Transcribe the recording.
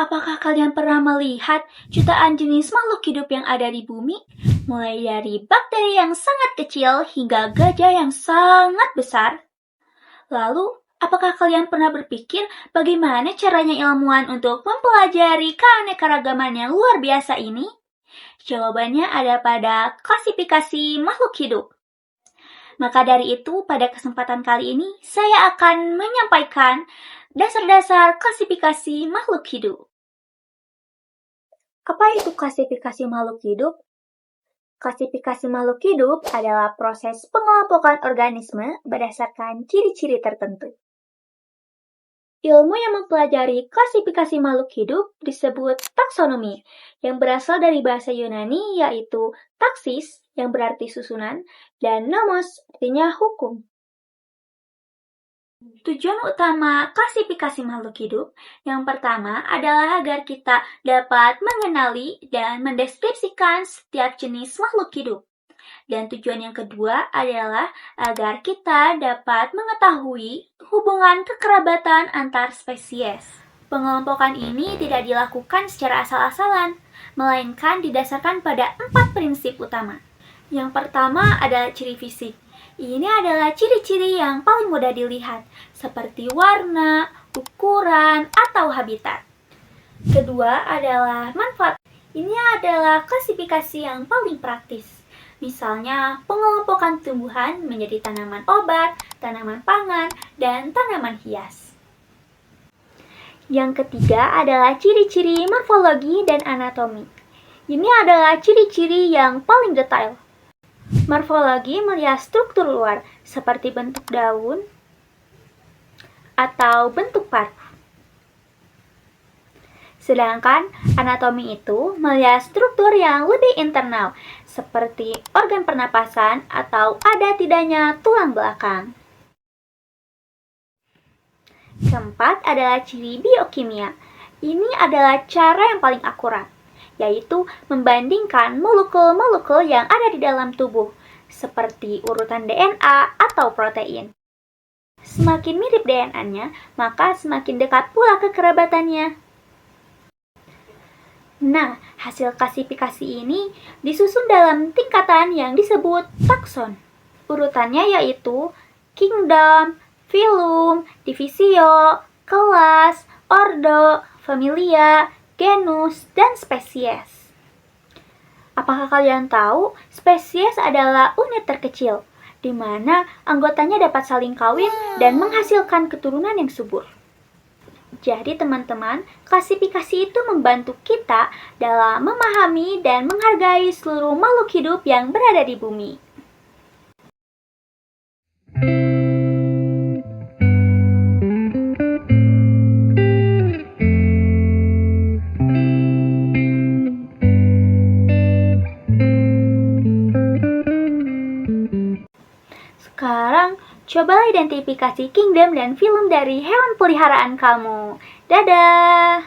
Apakah kalian pernah melihat jutaan jenis makhluk hidup yang ada di bumi? Mulai dari bakteri yang sangat kecil hingga gajah yang sangat besar. Lalu, apakah kalian pernah berpikir bagaimana caranya ilmuwan untuk mempelajari keanekaragaman yang luar biasa ini? Jawabannya ada pada klasifikasi makhluk hidup. Maka dari itu, pada kesempatan kali ini, saya akan menyampaikan dasar-dasar klasifikasi makhluk hidup. Apa itu klasifikasi makhluk hidup? Klasifikasi makhluk hidup adalah proses pengelompokan organisme berdasarkan ciri-ciri tertentu. Ilmu yang mempelajari klasifikasi makhluk hidup disebut taksonomi, yang berasal dari bahasa Yunani yaitu taksis, yang berarti susunan, dan nomos, artinya hukum. Tujuan utama klasifikasi makhluk hidup yang pertama adalah agar kita dapat mengenali dan mendeskripsikan setiap jenis makhluk hidup. Dan tujuan yang kedua adalah agar kita dapat mengetahui hubungan kekerabatan antar spesies. Pengelompokan ini tidak dilakukan secara asal-asalan, melainkan didasarkan pada 4 prinsip utama. Yang pertama adalah ciri fisik. Ini adalah ciri-ciri yang paling mudah dilihat, seperti warna, ukuran, atau habitat. Kedua adalah manfaat. Ini adalah klasifikasi yang paling praktis. Misalnya, pengelompokan tumbuhan menjadi tanaman obat, tanaman pangan, dan tanaman hias. Yang ketiga adalah ciri-ciri morfologi dan anatomi. Ini adalah ciri-ciri yang paling detail. Morfologi melihat struktur luar, seperti bentuk daun atau bentuk paruh. Sedangkan anatomi itu melihat struktur yang lebih internal, seperti organ pernapasan atau ada tidaknya tulang belakang. Keempat adalah ciri biokimia. Ini adalah cara yang paling akurat, yaitu membandingkan molekul-molekul yang ada di dalam tubuh, seperti urutan DNA atau protein. Semakin mirip DNA-nya, maka semakin dekat pula kekerabatannya. Nah, hasil klasifikasi ini disusun dalam tingkatan yang disebut takson. Urutannya yaitu kingdom, phylum, divisio, kelas, ordo, familia, genus, dan spesies. Apakah kalian tahu spesies adalah unit terkecil, di mana anggotanya dapat saling kawin dan menghasilkan keturunan yang subur. Jadi teman-teman, klasifikasi itu membantu kita dalam memahami dan menghargai seluruh makhluk hidup yang berada di bumi. Sekarang, cobalah identifikasi kingdom dan phylum dari hewan peliharaan kamu. Dadah!